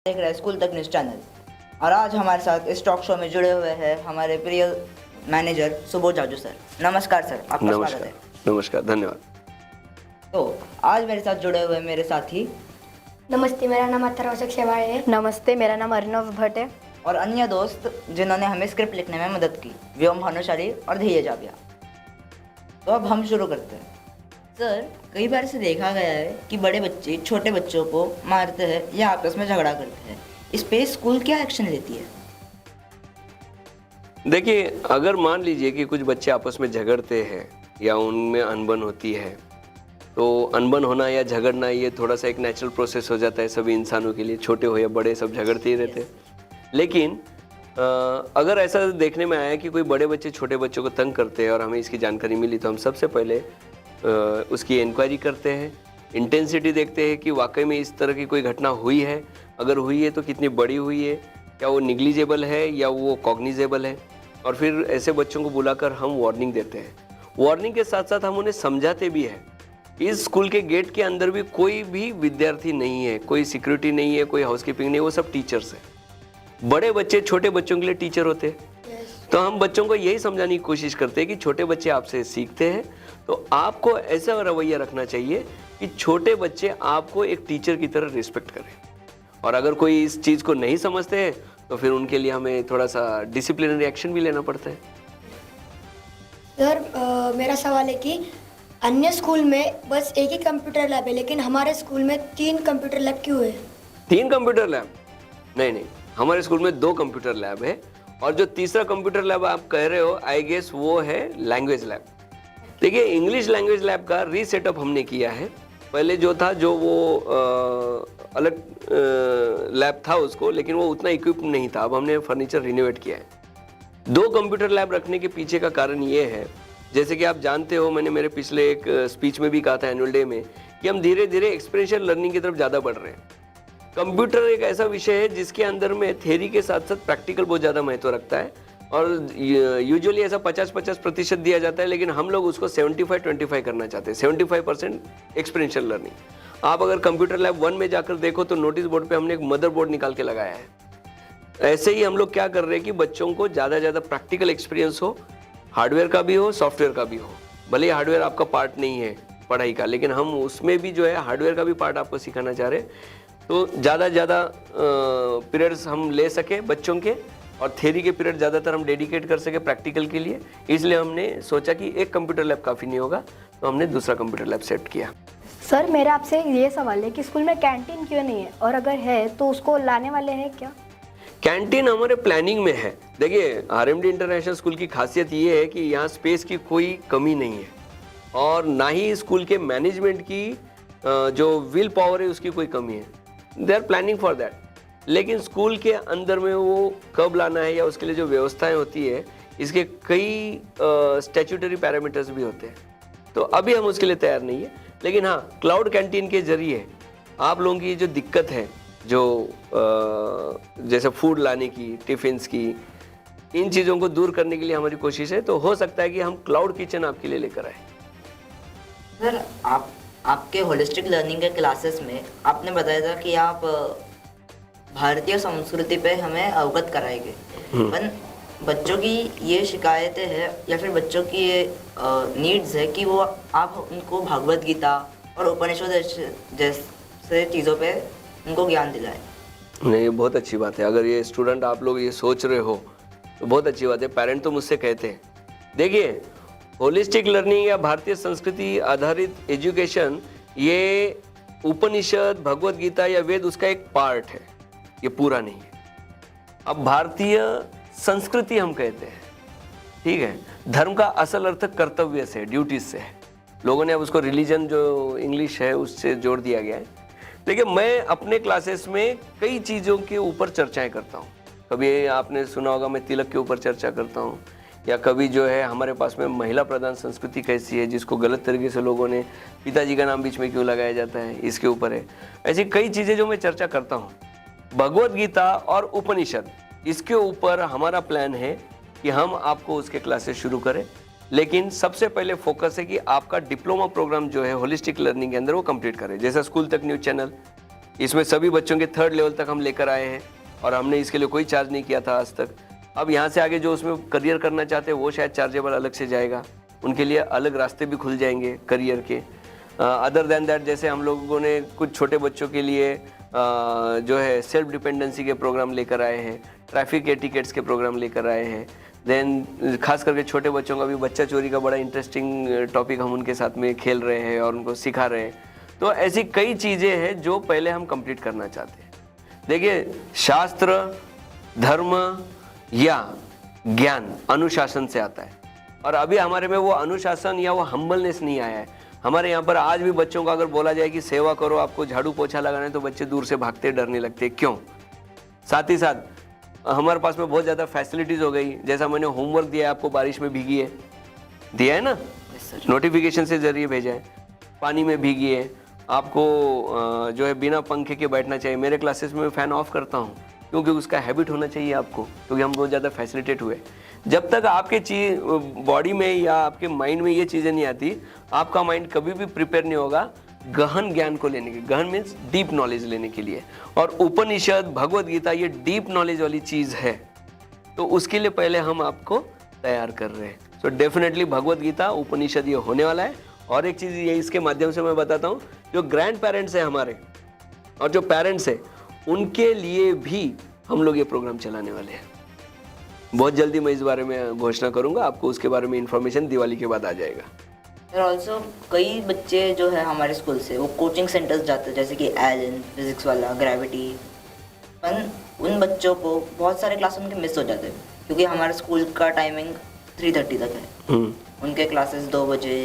देख रहे हैं स्कूल तक न्यूज़ चैनल। और आज हमारे साथ इस टॉक शो में जुड़े हुए हैं हमारे प्रिय मैनेजर सुबोध जाजू सर। नमस्कार सर, आपका स्वागत है। नमस्कार, धन्यवाद। तो आज मेरे साथ जुड़े हुए मेरे साथी नमस्ते, मेरा नाम अथर्व शेवाळे है। नमस्ते, मेरा नाम अरिनव भट्ट है। और अन्य दोस्त जिन्होंने हमें स्क्रिप्ट लिखने में मदद की, व्योम भानुशाली और धैर्य जाबिया। तो अब हम शुरू करते हैं। सर, कई बार से देखा गया है कि बड़े बच्चे छोटे बच्चों को मारते हैं या आपस में झगड़ा करते हैं। इस पे स्कूल क्या एक्शन लेती है? देखिए, अगर मान लीजिए कि कुछ बच्चे आपस में झगड़ते हैं या उनमें अनबन होती है, तो अनबन होना या झगड़ना ये थोड़ा सा एक नेचुरल प्रोसेस हो जाता है सभी इंसानों के लिए, छोटे हो या बड़े सब झगड़ते ही रहते हैं। लेकिन अगर ऐसा देखने में आया कि कोई बड़े बच्चे छोटे बच्चों को तंग करते हैं और हमें इसकी जानकारी मिली, तो हम सबसे पहले उसकी इंक्वायरी करते हैं, इंटेंसिटी देखते हैं कि वाकई में इस तरह की कोई घटना हुई है, अगर हुई है तो कितनी बड़ी हुई है, क्या वो निग्लिजिबल है या वो कॉग्निजेबल है। और फिर ऐसे बच्चों को बुलाकर हम वार्निंग देते हैं। वार्निंग के साथ साथ हम उन्हें समझाते भी हैं। इस स्कूल के गेट के अंदर भी कोई भी विद्यार्थी नहीं है, कोई सिक्योरिटी नहीं है, कोई हाउसकीपिंग नहीं है, वो सब टीचर्स हैं। बड़े बच्चे छोटे बच्चों के लिए टीचर होते हैं। तो हम बच्चों को यही समझाने की कोशिश करते हैं कि छोटे बच्चे आपसे सीखते हैं, तो आपको ऐसा रवैया रखना चाहिए कि छोटे बच्चे आपको एक टीचर की तरह रिस्पेक्ट करें। और अगर कोई इस चीज़ को नहीं समझते हैं तो फिर उनके लिए हमें थोड़ा सा डिसिप्लिनरी एक्शन भी लेना पड़ता है। सर, मेरा सवाल है कि अन्य स्कूल में बस एक ही कंप्यूटर लैब है, लेकिन हमारे स्कूल में 3 कंप्यूटर लैब क्यों है? 3 कंप्यूटर लैब? नहीं, हमारे स्कूल में 2 कंप्यूटर लैब है। और जो तीसरा कंप्यूटर लैब आप कह रहे हो, आई गेस वो है लैंग्वेज लैब। देखिए, इंग्लिश लैंग्वेज लैब का रीसेटअप हमने किया है। पहले जो था वो अलग लैब था उसको, लेकिन वो उतना इक्विप नहीं था। अब हमने फर्नीचर रिनोवेट किया है। 2 कंप्यूटर लैब रखने के पीछे का कारण ये है, जैसे कि आप जानते हो, मैंने मेरे पिछले एक स्पीच में भी कहा था एनुअल डे में, कि हम धीरे धीरे एक्सपीरियंशियल लर्निंग की तरफ ज़्यादा बढ़ रहे हैं। कंप्यूटर एक ऐसा विषय है जिसके अंदर में थ्योरी के साथ साथ प्रैक्टिकल बहुत ज़्यादा महत्व रखता है। और यूजुअली ऐसा 50-50% दिया जाता है, लेकिन हम लोग उसको 75-25 करना चाहते हैं। 75% एक्सपीरियंशियल लर्निंग। आप अगर कंप्यूटर लैब 1 में जाकर देखो तो नोटिस बोर्ड पे हमने एक मदर बोर्ड निकाल के लगाया है। ऐसे ही हम लोग क्या कर रहे हैं कि बच्चों को ज़्यादा ज़्यादा प्रैक्टिकल एक्सपीरियंस हो, हार्डवेयर का भी हो, सॉफ्टवेयर का भी हो। भले ही हार्डवेयर आपका पार्ट नहीं है पढ़ाई का, लेकिन हम उसमें भी जो है हार्डवेयर का भी पार्ट आपको सिखाना चाह रहे हैं। तो ज़्यादा पीरियड्स हम ले सके बच्चों के, और थ्योरी के पीरियड ज़्यादातर हम डेडिकेट कर सके प्रैक्टिकल के लिए। इसलिए हमने सोचा कि एक कंप्यूटर लैब काफ़ी नहीं होगा, तो हमने दूसरा कंप्यूटर लैब सेट किया। सर, मेरा आपसे ये सवाल है कि स्कूल में कैंटीन क्यों नहीं है, और अगर है तो उसको लाने वाले हैं क्या? कैंटीन हमारे प्लानिंग में है। देखिए, आरएमडी इंटरनेशनल स्कूल की खासियत ये है कि यहाँ स्पेस की कोई कमी नहीं है, और ना ही स्कूल के मैनेजमेंट की जो विल पावर है उसकी कोई कमी है। They are planning for that. लेकिन स्कूल के अंदर में वो कब लाना है या उसके लिए जो व्यवस्थाएं होती है, इसके कई स्टैट्यूटरी पैरामीटर्स भी होते हैं। तो अभी हम उसके लिए तैयार नहीं है। लेकिन हाँ, क्लाउड कैंटीन के जरिए आप लोगों की जो दिक्कत है, जो जैसे फूड लाने की, टिफिन्स की, इन चीज़ों को दूर करने के लिए हमारी कोशिश है। तो हो सकता है कि हम क्लाउड किचन आपके लिए लेकर आए। सर, आपके होलिस्टिक लर्निंग के क्लासेस में आपने बताया था कि आप भारतीय संस्कृति पे हमें अवगत कराएंगे। पर बच्चों की ये शिकायतें हैं या फिर बच्चों की ये नीड्स है कि वो आप उनको भगवत गीता और उपनिषद जैसे चीज़ों पे उनको ज्ञान दिलाएं। नहीं, ये बहुत अच्छी बात है। अगर ये स्टूडेंट आप लोग ये सोच रहे हो तो बहुत अच्छी बात है। पेरेंट तो मुझसे कहते हैं, देखिए, होलिस्टिक लर्निंग या भारतीय संस्कृति आधारित एजुकेशन, ये उपनिषद, भगवत गीता या वेद उसका एक पार्ट है, ये पूरा नहीं है। अब भारतीय संस्कृति हम कहते हैं, ठीक है। धर्म का असल अर्थ कर्तव्य से, ड्यूटीज से है। लोगों ने अब उसको रिलीजन जो इंग्लिश है उससे जोड़ दिया गया है। लेकिन मैं अपने क्लासेस में कई चीज़ों के ऊपर चर्चाएं करता हूँ। कभी आपने सुना होगा मैं तिलक के ऊपर चर्चा करता हूँ, या कभी जो है हमारे पास में महिला प्रधान संस्कृति कैसी है, जिसको गलत तरीके से लोगों ने पिताजी का नाम बीच में क्यों लगाया जाता है, इसके ऊपर है। ऐसी कई चीज़ें जो मैं चर्चा करता हूँ। भगवत गीता और उपनिषद, इसके ऊपर हमारा प्लान है कि हम आपको उसके क्लासेस शुरू करें। लेकिन सबसे पहले फोकस है कि आपका डिप्लोमा प्रोग्राम जो है होलिस्टिक लर्निंग के अंदर वो कंप्लीट करें। जैसा स्कूल तक न्यूज़ चैनल, इसमें सभी बच्चों के 3rd लेवल तक हम लेकर आए हैं और हमने इसके लिए कोई चार्ज नहीं किया था आज तक। अब यहाँ से आगे जो उसमें करियर करना चाहते हैं वो शायद चार्जेबल अलग से जाएगा, उनके लिए अलग रास्ते भी खुल जाएंगे करियर के। अदर देन दैट जैसे हम लोगों ने कुछ छोटे बच्चों के लिए जो है सेल्फ डिपेंडेंसी के प्रोग्राम लेकर आए हैं, ट्रैफिक एटिकेट्स के प्रोग्राम लेकर आए हैं। देन खास करके छोटे बच्चों का भी बच्चा चोरी का बड़ा इंटरेस्टिंग टॉपिक हम उनके साथ में खेल रहे हैं और उनको सिखा रहे हैं। तो ऐसी कई चीज़ें हैं जो पहले हम कंप्लीट करना चाहते हैं। देखिए, शास्त्र, धर्म या ज्ञान अनुशासन से आता है और अभी हमारे में वो अनुशासन या वो हम्बलनेस नहीं आया है। हमारे यहाँ पर आज भी बच्चों को अगर बोला जाए कि सेवा करो, आपको झाड़ू पोछा लगाना है, तो बच्चे दूर से भागते डरने लगते। क्यों? साथ ही साथ हमारे पास में बहुत ज़्यादा फैसिलिटीज़ हो गई। जैसा मैंने होमवर्क दिया है आपको, बारिश में भीगी है, दिया है ना, नोटिफिकेशन से जरिए भेजा है, पानी में भीगी है, आपको जो है बिना पंखे के बैठना चाहिए। मेरे क्लासेस में फ़ैन ऑफ करता हूँ क्योंकि उसका हैबिट होना चाहिए आपको, क्योंकि हम बहुत ज़्यादा फैसिलिटेट हुए। जब तक आपके बॉडी में या आपके माइंड में ये चीज़ें नहीं आती, आपका माइंड कभी भी प्रिपेयर नहीं होगा गहन ज्ञान को लेने के। गहन मीन्स डीप नॉलेज लेने के लिए। और उपनिषद, भगवत गीता ये डीप नॉलेज वाली चीज़ है, तो उसके लिए पहले हम आपको तैयार कर रहे हैं। सो डेफिनेटली भगवत गीता, उपनिषद ये होने वाला है। और एक चीज़ ये इसके माध्यम से मैं बताता हूँ, जो ग्रैंड पेरेंट्स हैं हमारे और जो पेरेंट्स हैं उनके लिए भी हम लोग ये प्रोग्राम चलाने वाले हैं। बहुत जल्दी मैं इस बारे में घोषणा करूंगा, आपको उसके बारे में इंफॉर्मेशन दिवाली के बाद आ जाएगा। सर ऑल्सो कई बच्चे जो है हमारे स्कूल से वो कोचिंग सेंटर्स जाते हैं, जैसे कि एलन फिजिक्स वाला, ग्रेविटी। पर उन बच्चों को बहुत सारे क्लास उनके मिस हो जाते हैं क्योंकि हमारे स्कूल का टाइमिंग 3:30 तक है। उनके क्लासेस 2 बजे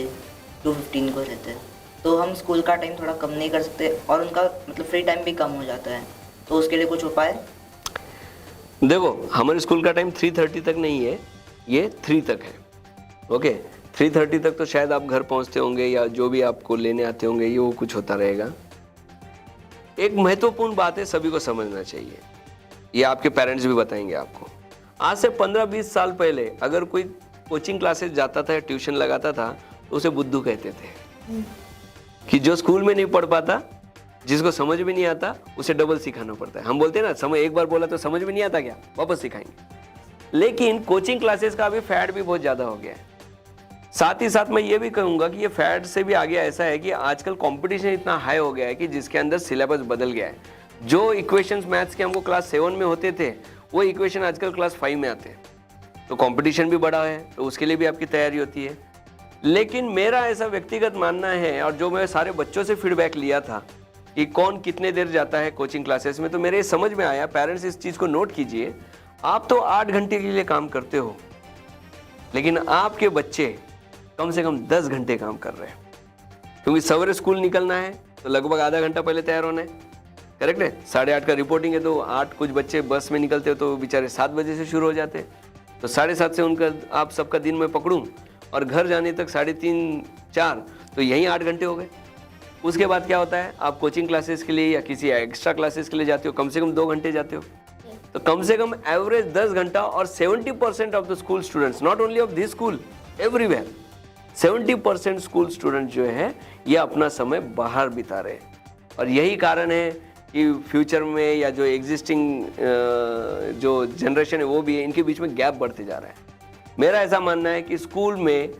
2:15 को रहते हैं, तो हम स्कूल का टाइम थोड़ा कम नहीं कर सकते और उनका मतलब फ्री टाइम भी कम हो जाता है। तो उसके लिए कुछ उपाय? देखो, हमारे स्कूल का टाइम 3:30 तक नहीं है, ये 3 तक है। ओके, 3:30 तक तो शायद आप घर पहुंचते होंगे या जो भी आपको लेने आते होंगे, ये वो कुछ होता रहेगा। एक महत्वपूर्ण बात है, सभी को समझना चाहिए, ये आपके पेरेंट्स भी बताएंगे आपको। आज से 15-20 साल पहले अगर कोई कोचिंग क्लासेस जाता था या ट्यूशन लगाता था तो उसे बुद्धू कहते थे कि जो स्कूल में नहीं पढ़ पाता, जिसको समझ भी नहीं आता, उसे डबल सिखाना पड़ता है। हम बोलते हैं ना, समझ एक बार बोला तो समझ में नहीं आता क्या, वापस सिखाएंगे। लेकिन कोचिंग क्लासेस का अभी फैड भी बहुत ज़्यादा हो गया है। साथ ही साथ मैं ये भी कहूँगा कि ये फैड से भी आगे ऐसा है कि आजकल कंपटीशन इतना हाई हो गया है कि जिसके अंदर सिलेबस बदल गया है। जो इक्वेशंस मैथ्स के हमको क्लास 7 में होते थे, वो इक्वेशन आजकल क्लास 5 में आते हैं। तो कंपटीशन भी बढ़ा है, तो उसके लिए भी आपकी तैयारी होती है। लेकिन मेरा ऐसा व्यक्तिगत मानना है, और जो मैं सारे बच्चों से फीडबैक लिया था कि कौन कितने देर जाता है कोचिंग क्लासेस में, तो मेरे समझ में आया, पेरेंट्स इस चीज़ को नोट कीजिए, आप तो 8 घंटे के लिए काम करते हो, लेकिन आपके बच्चे कम से कम 10 घंटे काम कर रहे हैं। क्योंकि सवेरे स्कूल निकलना है तो लगभग आधा घंटा पहले तैयार होना है, करेक्ट है। 8:30 का रिपोर्टिंग है, तो 8 कुछ बच्चे बस में निकलते हो तो बेचारे 7 बजे से शुरू हो जाते हैं। तो 7:30 से उनका आप सबका दिन में पकड़ूँ और घर जाने तक 3:30-4, तो यहीं 8 घंटे हो गए। उसके बाद क्या होता है, आप कोचिंग क्लासेस के लिए या किसी एक्स्ट्रा क्लासेस के लिए जाते हो, कम से कम 2 घंटे जाते हो। तो कम से कम एवरेज 10 घंटा। और 70% of the school students, not only of this school, everywhere 70% school students जो है ये अपना समय बाहर बिता रहे हैं। और यही कारण है कि फ्यूचर में या जो एग्जिस्टिंग जो जनरेशन है वो भी है, इनके बीच में गैप बढ़ते जा रहा है। मेरा ऐसा मानना है कि स्कूल में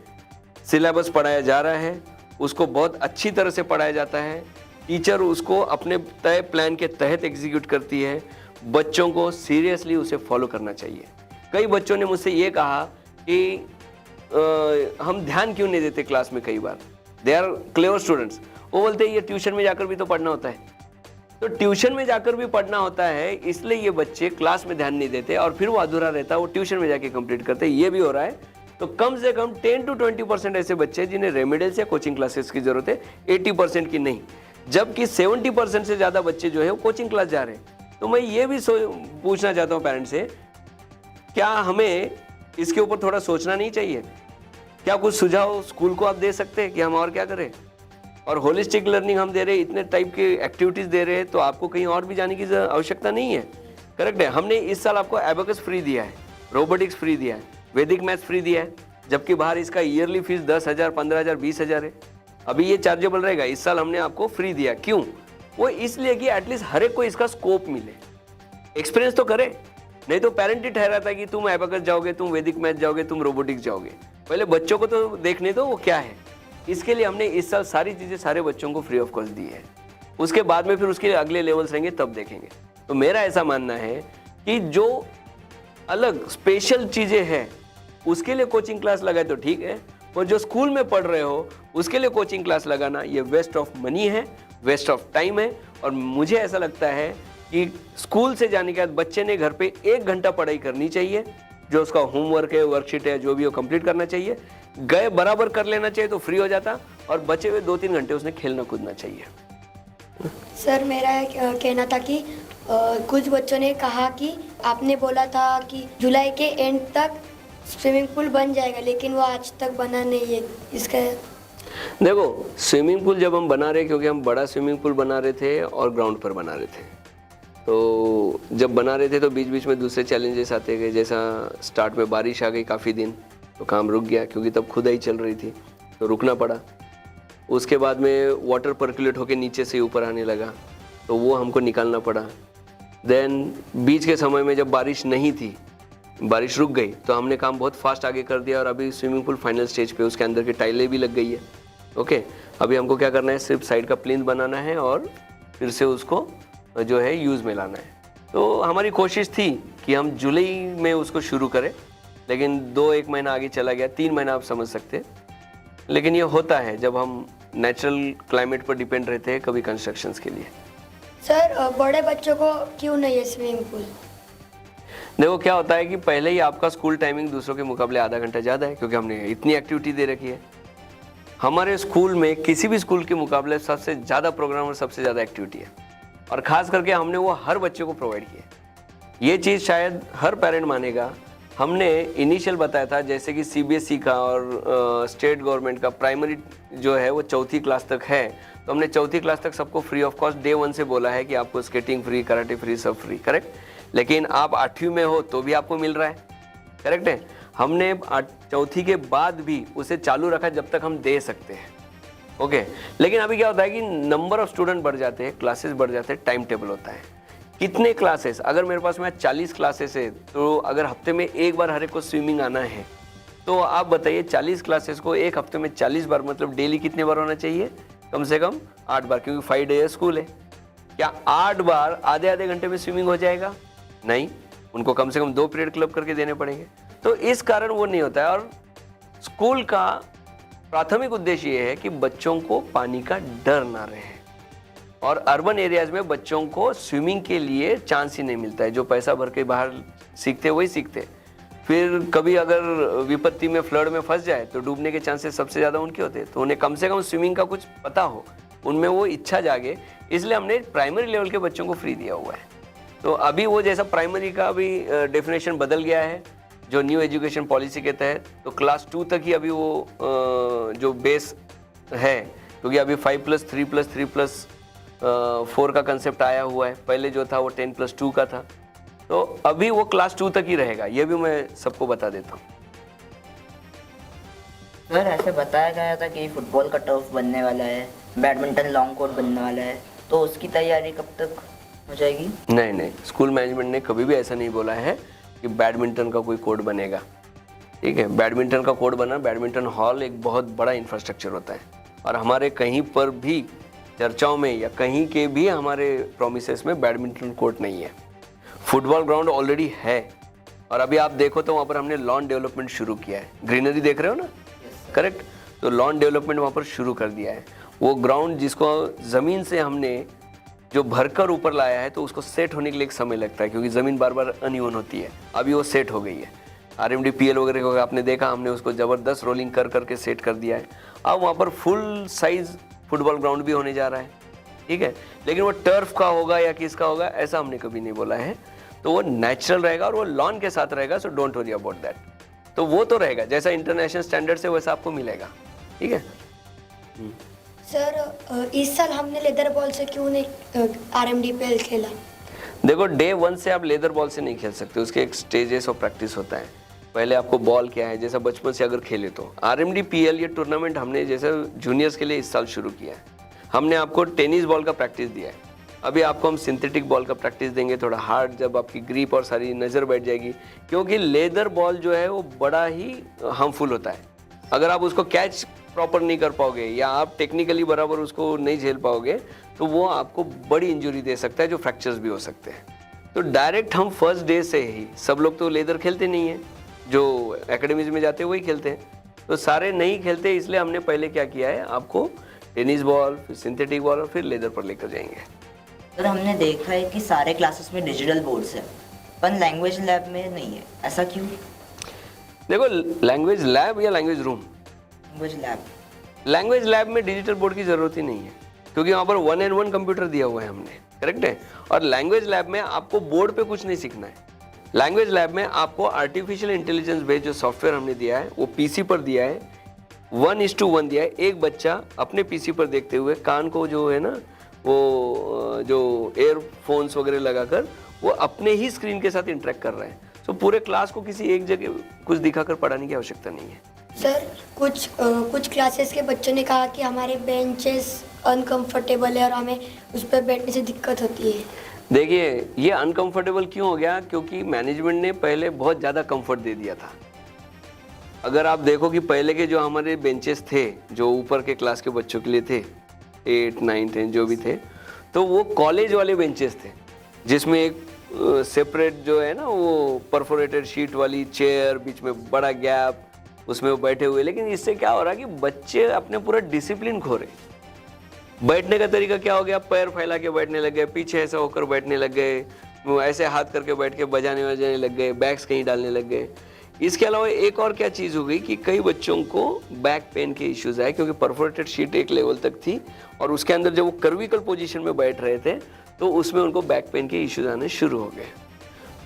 सिलेबस पढ़ाया जा रहा है, उसको बहुत अच्छी तरह से पढ़ाया जाता है, टीचर उसको अपने तय प्लान के तहत एग्जीक्यूट करती है, बच्चों को सीरियसली उसे फॉलो करना चाहिए। कई बच्चों ने मुझसे ये कहा कि हम ध्यान क्यों नहीं देते क्लास में। कई बार दे आर क्लेवर स्टूडेंट्स, वो बोलते हैं ये ट्यूशन में जाकर भी तो पढ़ना होता है। तो ट्यूशन में जाकर भी पढ़ना होता है, इसलिए ये बच्चे क्लास में ध्यान नहीं देते और फिर वो अधूरा रहता है, वो ट्यूशन में जाके कंप्लीट करते हैं, ये भी हो रहा है। तो कम से कम 10 to 20% ऐसे बच्चे जिन्हें रेमेडियल्स या कोचिंग क्लासेस की जरूरत है, 80% की नहीं, जबकि 70% से ज़्यादा बच्चे जो है वो कोचिंग क्लास जा रहे हैं। तो मैं ये भी पूछना चाहता हूँ पेरेंट्स से, क्या हमें इसके ऊपर थोड़ा सोचना नहीं चाहिए? क्या कुछ सुझाव स्कूल को आप दे सकते हैं कि हम और क्या करें? और होलिस्टिक लर्निंग हम दे रहे हैं, इतने टाइप के एक्टिविटीज़ दे रहे हैं, तो आपको कहीं और भी जाने की आवश्यकता नहीं है, करेक्ट है। हमने इस साल आपको एबेकस फ्री दिया है, रोबोटिक्स फ्री दिया है, वैदिक मैथ्स फ्री दिया है, जबकि बाहर इसका ईयरली फीस 10,000, 15,000, 20,000 है। अभी ये चार्जेबल रहेगा, इस साल हमने आपको फ्री दिया। क्यों? वो इसलिए कि एटलीस्ट हर एक को इसका स्कोप मिले, एक्सपीरियंस तो करे। नहीं तो पेरेंट ही ठहराता है कि तुम एबाकस जाओगे, तुम वैदिक मैथ जाओगे, तुम रोबोटिक्स जाओगे। पहले बच्चों को तो देखने दो वो क्या है। इसके लिए हमने इस साल सारी चीज़ें सारे बच्चों को फ्री ऑफ कॉस्ट दी है। उसके बाद में फिर उसके अगले लेवल्स रहेंगे तब देखेंगे। तो मेरा ऐसा मानना है कि जो अलग स्पेशल चीज़ें हैं उसके लिए कोचिंग क्लास लगाए तो ठीक है, और जो स्कूल में पढ़ रहे हो उसके लिए कोचिंग क्लास लगाना ये वेस्ट ऑफ मनी है, वेस्ट ऑफ टाइम है। और मुझे ऐसा लगता है कि स्कूल से जाने के बाद बच्चे ने घर पे 1 घंटा पढ़ाई करनी चाहिए, जो उसका होमवर्क है, वर्कशीट है, जो भी हो कंप्लीट करना चाहिए, गए बराबर कर लेना चाहिए तो फ्री हो जाता, और बचे हुए 2-3 घंटे उसने खेलना कूदना चाहिए। सर मेरा कहना था कि कुछ बच्चों ने कहा कि आपने बोला था कि जुलाई के एंड तक स्विमिंग पूल बन जाएगा, लेकिन वो आज तक बना नहीं है। इसका देखो, स्विमिंग पूल जब हम बना रहे, क्योंकि हम बड़ा स्विमिंग पूल बना रहे थे और ग्राउंड पर बना रहे थे, तो जब बना रहे थे तो बीच बीच में दूसरे चैलेंजेस आते गए। जैसा स्टार्ट में बारिश आ गई काफ़ी दिन, तो काम रुक गया, क्योंकि तब खुदाई चल रही थी तो रुकना पड़ा। उसके बाद में वाटर पर्कुलेट होकर नीचे से ऊपर आने लगा, तो वो हमको निकालना पड़ा। देन बीच के समय में जब बारिश नहीं थी, बारिश रुक गई, तो हमने काम बहुत फास्ट आगे कर दिया, और अभी स्विमिंग पूल फाइनल स्टेज पे, उसके अंदर की टाइलें भी लग गई है। ओके, अभी हमको क्या करना है, सिर्फ साइड का प्लिंथ बनाना है और फिर से उसको जो है यूज़ में लाना है। तो हमारी कोशिश थी कि हम जुलाई में उसको शुरू करें, लेकिन 2-1 महीना आगे चला गया, 3 महीना आप समझ सकते हैं। लेकिन ये होता है जब हम नेचुरल क्लाइमेट पर डिपेंड रहते हैं कभी कंस्ट्रक्शंस के लिए। सर बड़े बच्चों को क्यों नहीं है स्विमिंग पूल? देखो, क्या होता है कि पहले ही आपका स्कूल टाइमिंग दूसरों के मुकाबले आधा घंटा ज़्यादा है, क्योंकि हमने इतनी एक्टिविटी दे रखी है। हमारे स्कूल में किसी भी स्कूल के मुकाबले सबसे ज़्यादा प्रोग्राम और सबसे ज़्यादा एक्टिविटी है, और ख़ास करके हमने वो हर बच्चे को प्रोवाइड किया। ये चीज़ शायद हर पेरेंट मानेगा। हमने इनिशियल बताया था, जैसे कि CBSE का और स्टेट गवर्नमेंट का प्राइमरी जो है वो 4th क्लास तक है, तो हमने 4th क्लास तक सबको फ्री ऑफ कॉस्ट डे 1 से बोला है कि आपको स्केटिंग फ्री, कराटे फ्री, सब फ्री, करेक्ट। लेकिन आप 8वीं में हो तो भी आपको मिल रहा है, करेक्ट है। हमने 4th के बाद भी उसे चालू रखा जब तक हम दे सकते हैं, ओके। लेकिन अभी क्या होता है कि नंबर ऑफ स्टूडेंट बढ़ जाते हैं, क्लासेस बढ़ जाते हैं, टाइम टेबल होता है। कितने क्लासेस, अगर मेरे पास में 40 क्लासेस है, तो अगर हफ्ते में एक बार हर एक को स्विमिंग आना है, तो आप बताइए 40 क्लासेस को एक हफ्ते में 40 बार, मतलब डेली कितने बार होना चाहिए? कम से कम 8 बार, क्योंकि 5 डे स्कूल है। क्या 8 बार आधे घंटे में स्विमिंग हो जाएगा? नहीं, उनको कम से कम 2 पीरियड क्लब करके देने पड़ेंगे। तो इस कारण वो नहीं होता है। और स्कूल का प्राथमिक उद्देश्य ये है कि बच्चों को पानी का डर ना रहे, और अर्बन एरियाज में बच्चों को स्विमिंग के लिए चांस ही नहीं मिलता है। जो पैसा भर के बाहर सीखते वही सीखते, फिर कभी अगर विपत्ति में, फ्लड में फंस जाए तो डूबने के चांसेस सबसे ज़्यादा उनके होते हैं। तो उन्हें कम से कम स्विमिंग का कुछ पता हो, उनमें वो इच्छा जागे, इसलिए हमने प्राइमरी लेवल के बच्चों को फ्री दिया हुआ है। तो अभी वो जैसा प्राइमरी का भी डेफिनेशन बदल गया है जो न्यू एजुकेशन पॉलिसी के तहत, तो क्लास 2 तक ही अभी वो जो बेस है, क्योंकि अभी 5+3+3+4 का कंसेप्ट आया हुआ है। पहले जो था वो 10+2 का था, तो अभी वो क्लास 2 तक ही रहेगा। ये भी मैं सबको बता देता हूँ। सर ऐसे बताया गया था कि फुटबॉल का टर्फ बनने वाला है, बैडमिंटन लॉन्ग कोर्ट बनने वाला है, तो उसकी तैयारी कब तक हो जाएगी? नहीं, स्कूल मैनेजमेंट ने कभी भी ऐसा नहीं बोला है कि बैडमिंटन का कोई कोर्ट बनेगा, ठीक है। बैडमिंटन का कोर्ट बना, बैडमिंटन हॉल एक बहुत बड़ा इंफ्रास्ट्रक्चर होता है, और हमारे कहीं पर भी चर्चाओं में या कहीं के भी हमारे प्रोमिसेस में बैडमिंटन कोर्ट नहीं है। फुटबॉल ग्राउंड ऑलरेडी है, और अभी आप देखो तो वहाँ पर हमने लॉन डेवलपमेंट शुरू किया है। ग्रीनरी देख रहे हो ना, करेक्ट। तो लॉन डेवलपमेंट वहाँ पर शुरू कर दिया है। वो ग्राउंड जिसको ज़मीन से हमने जो भरकर ऊपर लाया है, तो उसको सेट होने के लिए एक समय लगता है, क्योंकि ज़मीन बार बार अनइवन होती है। अभी वो सेट हो गई है। RMDPL वगैरह को आपने देखा, हमने उसको ज़बरदस्त रोलिंग कर करके सेट कर दिया है। अब वहाँ पर फुल साइज़ फुटबॉल ग्राउंड भी होने जा रहा है, ठीक है। लेकिन वो टर्फ का होगा या किसका होगा ऐसा हमने कभी नहीं बोला है। तो वो नेचुरल रहेगा और वो लॉन के साथ रहेगा, so don't worry about that. तो वो तो रहेगा जैसा इंटरनेशनल स्टैंडर्ड से वैसा आपको मिलेगा, ठीक है। सर इस साल हमने लेदर बॉल से क्यों नहीं RMDPL खेला? देखो, डे 1 से आप लेदर बॉल से नहीं खेल सकते, उसके एक स्टेजेस ऑफ प्रैक्टिस होता है। पहले आपको बॉल क्या है, जैसा बचपन से अगर खेले तो RMDPL ये टूर्नामेंट हमने जैसे जूनियर्स के लिए इस साल शुरू किया है। हमने आपको टेनिस बॉल का प्रैक्टिस दिया है, अभी आपको हम सिंथेटिक बॉल का प्रैक्टिस देंगे, थोड़ा हार्ड, जब आपकी ग्रिप और सारी नज़र बैठ जाएगी, क्योंकि लेदर बॉल जो है वो बड़ा ही हार्मफुल होता है। अगर आप उसको कैच प्रॉपर नहीं कर पाओगे या आप टेक्निकली बराबर उसको नहीं झेल पाओगे तो वो आपको बड़ी इंजरी दे सकता है, जो फ्रैक्चर्स भी हो सकते हैं। तो डायरेक्ट हम फर्स्ट डे से ही, सब लोग तो लेदर खेलते नहीं हैं, जो एकेडमीज में जाते हैं वही खेलते हैं, तो सारे नहीं खेलते, इसलिए हमने पहले क्या किया है, आपको टेनिस बॉल, फिर सिंथेटिक बॉल और फिर लेदर पर लेकर जाएंगे। सर हमने देखा है कि सारे क्लासेस में डिजिटल बोर्ड्स हैं पर लैंग्वेज लैब में नहीं है, ऐसा क्यों? देखो, लैंग्वेज लैब या लैंग्वेज रूम, लैंग्वेज लैब में डिजिटल बोर्ड की ज़रूरत ही नहीं है, क्योंकि वहाँ पर 1-on-1 कंप्यूटर दिया हुआ है हमने, करेक्ट है। और लैंग्वेज लैब में आपको बोर्ड पे कुछ नहीं सीखना है। लैंग्वेज लैब में आपको आर्टिफिशियल इंटेलिजेंस बेस्ड जो सॉफ्टवेयर हमने दिया है वो पीसी पर दिया है, 1:1 दिया है। एक बच्चा अपने पीसी पर देखते हुए कान को जो है ना वो जो एयरफोन्स वगैरह लगाकर वो अपने ही स्क्रीन के साथ इंटरेक्ट कर रहे हैं। तो पूरे क्लास को किसी एक जगह कुछ दिखाकर पढ़ाने की आवश्यकता नहीं है। सर कुछ क्लासेस के बच्चों ने कहा कि हमारे बेंचेस अनकंफर्टेबल है और हमें उस पर बैठने से दिक्कत होती है। देखिए, ये अनकंफर्टेबल क्यों हो गया, क्योंकि मैनेजमेंट ने पहले बहुत ज़्यादा कंफर्ट दे दिया था। अगर आप देखो कि पहले के जो हमारे बेंचेस थे जो ऊपर के क्लास के बच्चों के लिए थे, 8, 9, 10 जो भी थे, तो वो कॉलेज वाले बेंचेस थे जिसमें एक सेपरेट जो है ना वो परफोरेटेड शीट वाली चेयर, बीच में बड़ा गैप, उसमें वो बैठे हुए। लेकिन इससे क्या हो रहा है कि बच्चे अपने पूरा डिसिप्लिन खो रहे। बैठने का तरीका क्या हो गया, पैर फैला के बैठने लग गए, पीछे ऐसा होकर बैठने लग गए, ऐसे हाथ करके बैठ के बजाने लग गए, बैग्स कहीं डालने लग गए। इसके अलावा एक और क्या चीज़ हो गई कि कई बच्चों को बैक पेन के इश्यूज आए, क्योंकि परफोरेटेड शीट एक लेवल तक थी और उसके अंदर जब वो कर्विकल पोजीशन में बैठ रहे थे तो उसमें उनको बैक पेन के इश्यूज आने शुरू हो गए।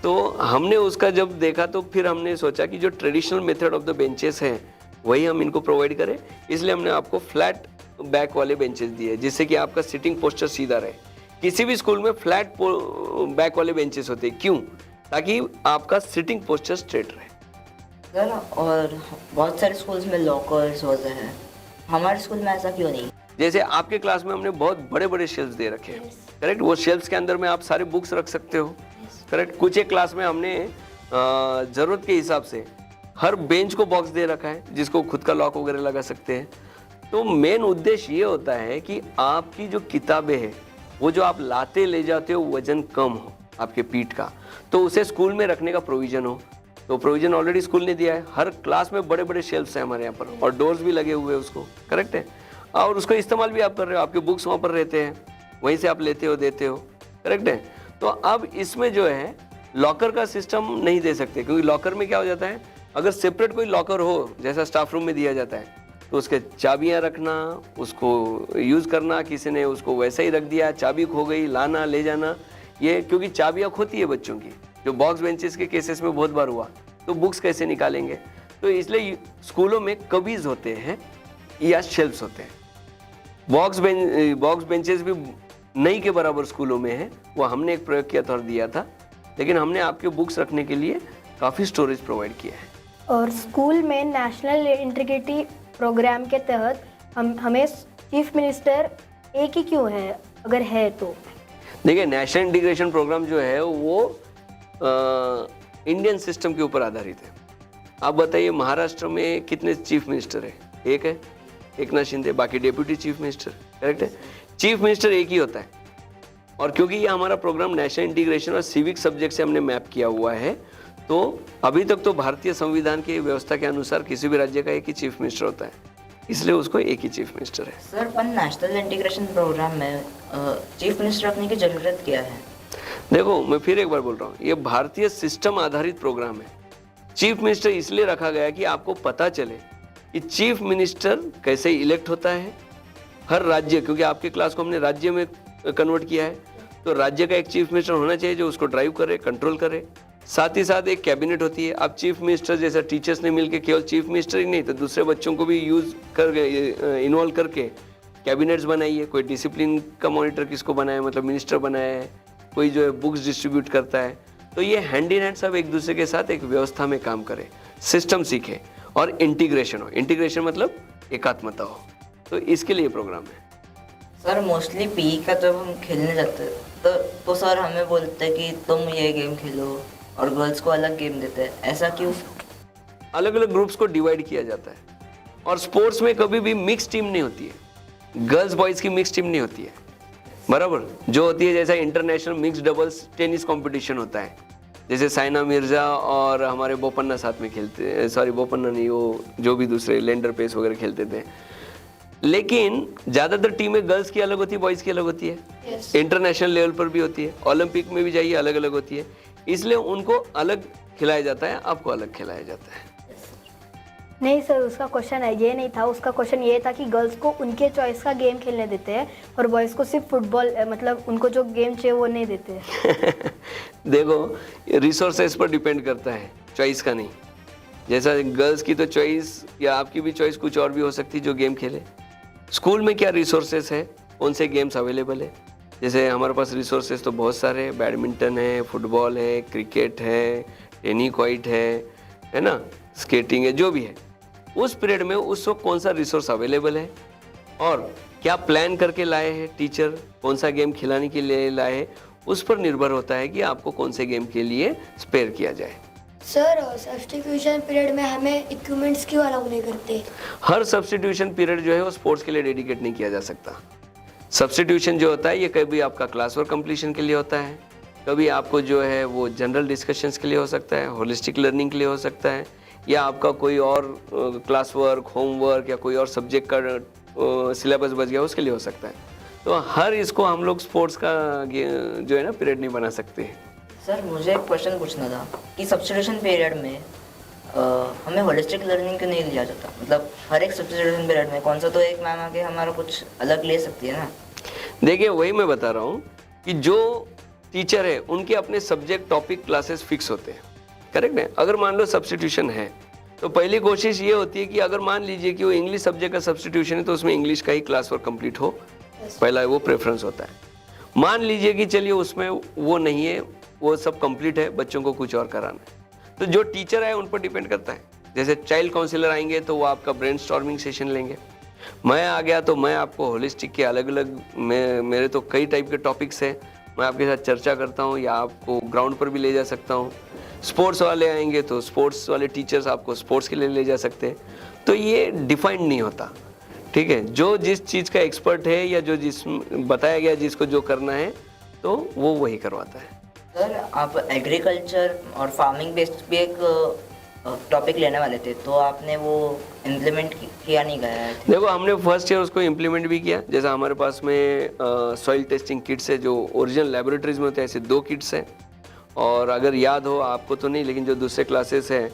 तो हमने उसका जब देखा तो फिर हमने सोचा कि जो traditional method of the benches हैं वही हम इनको प्रोवाइड करें, इसलिए हमने आपको फ्लैट बैक वाले बेंचेस दिए जिससे कि आपका सिटिंग पोस्चर सीधा रहे। किसी भी स्कूल में फ्लैट बैक वाले बेंचेस होते हैं, क्यों? ताकि आपका सिटिंग पोस्चर स्ट्रेट रहे। सर और बहुत सारे स्कूल्स में लॉकर्स होते हैं, हमारे स्कूल में ऐसा क्यों नहीं? जैसे आपके क्लास में हमने बहुत बड़े बड़े शेल्फ्स दे रखे हैं, करेक्ट। वो शेल्फ्स के अंदर में आप सारे बुक्स रख सकते हो, करेक्ट। कुछ एक क्लास में हमने ज़रूरत के हिसाब से हर बेंच को बॉक्स दे रखा है जिसको खुद का लॉक वगैरह लगा सकते हैं। तो मेन उद्देश्य ये होता है कि आपकी जो किताबें हैं वो जो आप लाते ले जाते हो वजन कम हो आपके पीठ का, तो उसे स्कूल में रखने का प्रोविज़न हो। तो प्रोविज़न ऑलरेडी स्कूल ने दिया है, हर क्लास में बड़े बड़े शेल्फ्स हैं हमारे यहाँ पर और डोर्स भी लगे हुए हैं उसको, करेक्ट है। और उसको इस्तेमाल भी आप कर रहे हो, आपके बुक्स वहाँ पर रहते हैं, वहीं से आप लेते हो देते हो, करेक्ट है। तो अब इसमें जो है लॉकर का सिस्टम नहीं दे सकते, क्योंकि लॉकर में क्या हो जाता है, अगर सेपरेट कोई लॉकर हो जैसा स्टाफ रूम में दिया जाता है तो उसके चाबियां रखना, उसको यूज़ करना, किसी ने उसको वैसा ही रख दिया, चाबी खो गई, लाना ले जाना, ये क्योंकि चाबियां खोती है बच्चों की, जो बॉक्स बेंचेस के केसेस में बहुत बार हुआ, तो बुक्स कैसे निकालेंगे। तो इसलिए स्कूलों में कबीज होते हैं या शेल्फ्स होते हैं। बॉक्स बेंचेस भी नहीं के बराबर स्कूलों में है, वो हमने एक प्रयोग किया था और दिया था, लेकिन हमने आपके बुक्स रखने के लिए काफ़ी स्टोरेज प्रोवाइड किया है। और स्कूल में नेशनल इंटीग्रिटी प्रोग्राम के तहत हमें चीफ मिनिस्टर एक ही क्यों है, अगर है तो? देखिए, नेशनल इंटीग्रेशन प्रोग्राम जो है वो इंडियन सिस्टम के ऊपर आधारित है। आप बताइए, महाराष्ट्र में कितने चीफ मिनिस्टर है? एक है, एकनाथ शिंदे, बाकी डेप्यूटी चीफ मिनिस्टर, करेक्ट है। चीफ मिनिस्टर एक ही होता है। और क्योंकि ये हमारा प्रोग्राम नेशनल इंटीग्रेशन और सिविक सब्जेक्ट से हमने मैप किया हुआ है, तो अभी तक तो भारतीय संविधान की व्यवस्था के अनुसार किसी भी राज्य का एक ही चीफ मिनिस्टर होता है, इसलिए उसको एक ही चीफ मिनिस्टर है। सर, पर नेशनल इंटीग्रेशन प्रोग्राम में चीफ मिनिस्टर रखने की जरूरत क्या है? देखो, मैं फिर एक बार बोल रहा हूँ, ये भारतीय सिस्टम आधारित प्रोग्राम है। चीफ मिनिस्टर इसलिए रखा गया कि आपको पता चले कि चीफ मिनिस्टर कैसे इलेक्ट होता है हर राज्य, क्योंकि आपके क्लास को हमने राज्य में कन्वर्ट किया है, तो राज्य का एक चीफ मिनिस्टर होना चाहिए जो उसको ड्राइव करे, कंट्रोल करे। साथ ही साथ एक कैबिनेट होती है। अब चीफ मिनिस्टर जैसा टीचर्स ने मिलकर केवल चीफ मिनिस्टर ही नहीं तो दूसरे बच्चों को भी यूज कर इन्वॉल्व करके कैबिनेट्स बनाइए। कोई डिसिप्लिन का मॉनिटर किसको बनाया, मतलब मिनिस्टर बनाया है, कोई जो है बुक्स डिस्ट्रीब्यूट करता है। तो ये हैंड इन हैंड सब एक दूसरे के साथ एक व्यवस्था में काम करे, सिस्टम सीखे और इंटीग्रेशन हो। इंटीग्रेशन मतलब एकात्मता हो, तो इसके लिए प्रोग्राम है। सर मोस्टली पी का जब हम खेलने जाते हैं तो सर हमें बोलते हैं कि तुम ये गेम खेलो और गर्ल्स को अलग गेम देते हैं, ऐसा क्यों? अलग अलग ग्रुप्स को डिवाइड किया जाता है और स्पोर्ट्स में कभी भी मिक्स टीम नहीं होती है, गर्ल्स बॉयज़ की मिक्स टीम नहीं होती है, बराबर। जो होती है जैसा international mix doubles tennis competition होता है, जैसे साइना मिर्जा और हमारे बोपन्ना साथ में खेलते हैं, सॉरी बोपन्ना नहीं, वो जो भी दूसरे लेंडर पेस वगैरह खेलते थे। लेकिन ज़्यादातर टीमें गर्ल्स की अलग होती है, बॉयज़ की अलग होती है, इंटरनेशनल लेवल पर भी होती है, ओलंपिक में भी जाइए अलग अलग होती है, इसलिए उनको अलग खिलाया जाता है, आपको अलग खिलाया जाता है। नहीं सर, उसका क्वेश्चन है ये नहीं था, उसका क्वेश्चन ये था कि गर्ल्स को उनके चॉइस का गेम खेलने देते हैं और बॉयज़ को सिर्फ फुटबॉल, मतलब उनको जो गेम चाहिए वो नहीं देते हैं। देखो रिसोर्सेस पर डिपेंड करता है, चॉइस का नहीं। जैसा गर्ल्स की तो चॉइस या आपकी भी चॉइस कुछ और भी हो सकती है जो गेम खेले। स्कूल में क्या रिसोर्सेस है, कौन से गेम्स अवेलेबल है, जैसे हमारे पास रिसोर्सेस तो बहुत सारे हैं, बैडमिंटन है, फुटबॉल है, क्रिकेट है, टेनिक्वाइट है ना, स्केटिंग है, जो भी है उस पीरियड में उस वक्त कौन सा रिसोर्स अवेलेबल है और क्या प्लान करके लाए हैं टीचर, कौन सा गेम खिलाने के लिए लाए हैं, उस पर निर्भर होता है कि आपको कौन से गेम के लिए स्पेयर किया जाए। सर सब्स्टिट्यूशन पीरियड में हमें इक्विपमेंट्स क्यों अलाउ नहीं करते? हर सब्स्टिट्यूशन पीरियड जो है वो स्पोर्ट्स के लिए डेडिकेट नहीं किया जा सकता। सब्स्टिट्यूशन जो होता है ये कभी आपका क्लास वर्क कंप्लीशन के लिए होता है, कभी आपको जो है वो जनरल डिस्कशंस के लिए हो सकता है, होलिस्टिक लर्निंग के लिए हो सकता है, या आपका कोई और क्लास वर्क, होमवर्क या कोई और सब्जेक्ट का सिलेबस बच गया उसके लिए हो सकता है। तो हर इसको हम लोग स्पोर्ट्स का जो है ना पीरियड नहीं बना सकते। सर मुझे एक क्वेश्चन पूछना था कि सब्स्टिट्यूशन पीरियड में हमें होलिस्टिक लर्निंग क्यों नहीं लिया जाता? मतलब हर एक सब्स्टिट्यूशन पीरियड में कौन सा तो एक मैम आके हमारा कुछ अलग ले सकती है ना। देखिए वही मैं बता रहा हूँ कि जो टीचर है उनके अपने सब्जेक्ट टॉपिक क्लासेस फिक्स होते हैं, करेक्ट है। अगर मान लो सब्स्टिट्यूशन है तो पहली कोशिश ये होती है कि अगर मान लीजिए कि वो इंग्लिश सब्जेक्ट का सब्स्टिट्यूशन है तो उसमें इंग्लिश का ही क्लास वर्क कंप्लीट हो, पहला वो प्रेफरेंस होता है। मान लीजिए कि चलिए उसमें वो नहीं है, वो सब कंप्लीट है, बच्चों को कुछ और कराना है, तो जो टीचर है उन पर डिपेंड करता है। जैसे चाइल्ड काउंसलर आएंगे तो वो आपका ब्रेनस्टॉर्मिंग सेशन लेंगे, मैं आ गया तो मैं आपको होलिस्टिक के अलग अलग मेरे तो कई टाइप के टॉपिक्स हैं, मैं आपके साथ चर्चा करता हूँ या आपको ग्राउंड पर भी ले जा सकता हूँ। स्पोर्ट्स वाले आएंगे तो स्पोर्ट्स वाले टीचर्स आपको स्पोर्ट्स के लिए ले जा सकते हैं। तो ये डिफाइंड नहीं होता, ठीक है। जो जिस चीज़ का एक्सपर्ट है या जो जिस बताया गया जिसको जो करना है तो वो वही करवाता है। सर आप एग्रीकल्चर और फार्मिंग बेस्ड भी एक टॉपिक लेने वाले थे, तो आपने वो इम्प्लीमेंट किया नहीं गया है? देखो हमने फर्स्ट ईयर उसको इम्प्लीमेंट भी किया। जैसा हमारे पास में सॉइल टेस्टिंग किट्स है जो ओरिजिनल लेबोरेटरीज में होते हैं, ऐसे 2 किट्स हैं। और अगर याद हो आपको तो नहीं, लेकिन जो दूसरे क्लासेस हैं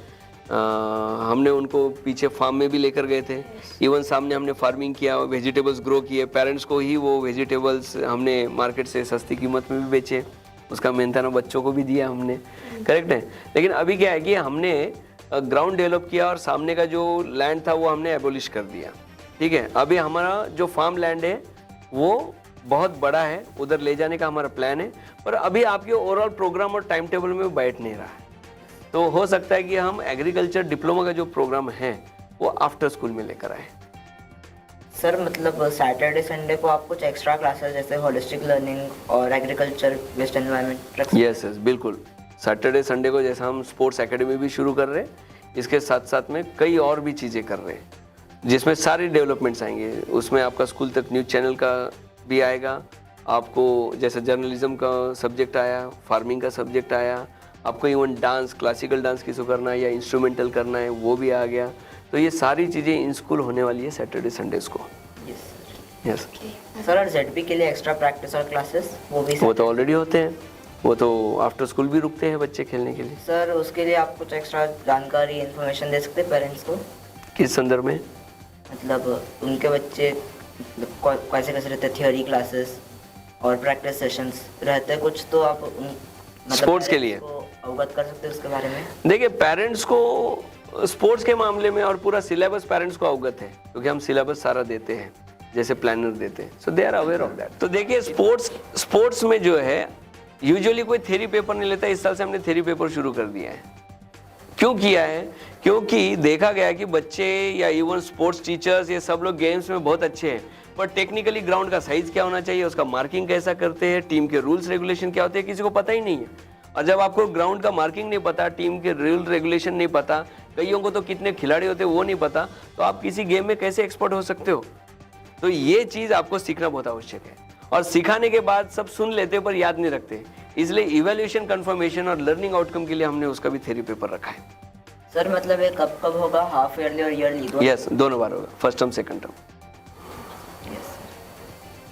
हमने उनको पीछे फार्म में भी लेकर गए थे। इवन सामने हमने फार्मिंग किया, वेजिटेबल्स ग्रो किए, पेरेंट्स को ही वो वेजिटेबल्स हमने मार्केट से सस्ती कीमत में भी बेचे, उसका मेहनताना बच्चों को भी दिया हमने, करेक्ट है। लेकिन अभी क्या है कि हमने ग्राउंड डेवलप किया और सामने का जो लैंड था वो हमने एबोलिश कर दिया, ठीक है। अभी हमारा जो फार्म लैंड है वो बहुत बड़ा है, उधर ले जाने का हमारा प्लान है, पर अभी आपके ओवरऑल प्रोग्राम और टाइम टेबल में बैठ नहीं रहा है। तो हो सकता है कि हम एग्रीकल्चर डिप्लोमा का जो प्रोग्राम है वो आफ्टर स्कूल में लेकर आए। सर मतलब सैटरडे संडे को आप कुछ एक्स्ट्रा क्लासेस जैसे होलिस्टिक लर्निंग और एग्रीकल्चर बेस्ड एनवायरनमेंट रख सकते हैं? यस बिल्कुल। सैटरडे संडे को जैसा हम स्पोर्ट्स एकेडमी भी शुरू कर रहे हैं, इसके साथ साथ में कई और भी चीज़ें कर रहे हैं जिसमें सारी डेवलपमेंट्स आएंगे। उसमें आपका स्कूल तक न्यूज़ चैनल का भी आएगा, आपको जैसे जर्नलिज्म का सब्जेक्ट आया, फार्मिंग का सब्जेक्ट आया, आपको इवन डांस, क्लासिकल डांस किसी को करना है या इंस्ट्रूमेंटल करना है वो भी आ गया। तो ये सारी चीज़ें इन स्कूल होने वाली है सैटरडे संडेज को। यस सर और जेडपी के लिए एक्स्ट्रा प्रैक्टिस और क्लासेस वो तो ऑलरेडी होते हैं, वो तो आफ्टर स्कूल भी रुकते हैं बच्चे खेलने के लिए। सर उसके लिए आप कुछ एक्स्ट्रा जानकारी इन्फॉर्मेशन दे सकते हैं पेरेंट्स को? किस संदर्भ में? मतलब उनके बच्चे कैसे कैसे रहते, थियोरी क्लासेस और प्रैक्टिस सेशंस रहते हैं कुछ, तो आप स्पोर्ट्स के लिए अवगत कर सकते हैं उसके बारे में? देखिए पेरेंट्स को स्पोर्ट्स के मामले में और पूरा सिलेबस पेरेंट्स को अवगत है, क्योंकि हम सिलेबस सारा देते हैं जैसे प्लानर देते हैं, so they are aware of that. तो देखिए स्पोर्ट्स में जो है यूजुअली कोई थ्योरी पेपर नहीं लेता। इस साल से हमने थ्योरी पेपर शुरू कर दिया है। क्यों किया है? क्योंकि देखा गया है कि बच्चे या इवन स्पोर्ट्स टीचर्स ये सब लोग गेम्स में बहुत अच्छे हैं, पर टेक्निकली ग्राउंड का साइज क्या होना चाहिए, उसका मार्किंग कैसा करते हैं, टीम के रूल्स रेगुलेशन क्या होते हैं, किसी को पता ही नहीं है। और जब आपको ग्राउंड का मार्किंग नहीं पता, टीम के रूल रेगुलेशन नहीं पता, कईयों को तो कितने खिलाड़ी होते हैं वो नहीं पता, तो आप किसी गेम में कैसे एक्सपर्ट हो सकते हो। तो ये चीज़ आपको सीखना बहुत आवश्यक है। और सिखाने के बाद सब सुन लेते पर याद नहीं रखते, इसलिए इवैल्यूएशन, कंफर्मेशन और लर्निंग आउटकम के लिए हमने उसका भी थ्योरी पेपर रखा है। सर मतलब ये कब कब होगा, हाफ ईयरली और ईयरली? यस, दोनों बार होगा, फर्स्ट टर्म सेकंड टर्म।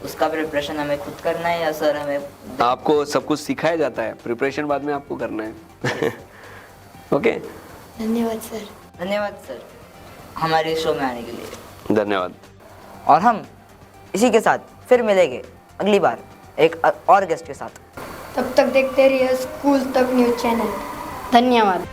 उसका प्रिपरेशन हमें खुद करना है या सर हमें? आपको सब कुछ सिखाया जाता है, प्रिपरेशन बाद में आपको करना है। ओके, धन्यवाद सर। धन्यवाद सर हमारे शो में आने के लिए। धन्यवाद। और हम इसी के साथ फिर मिलेंगे अगली बार एक और गेस्ट के साथ। तब तक देखते रहिए स्कूल तक न्यूज़ चैनल। धन्यवाद।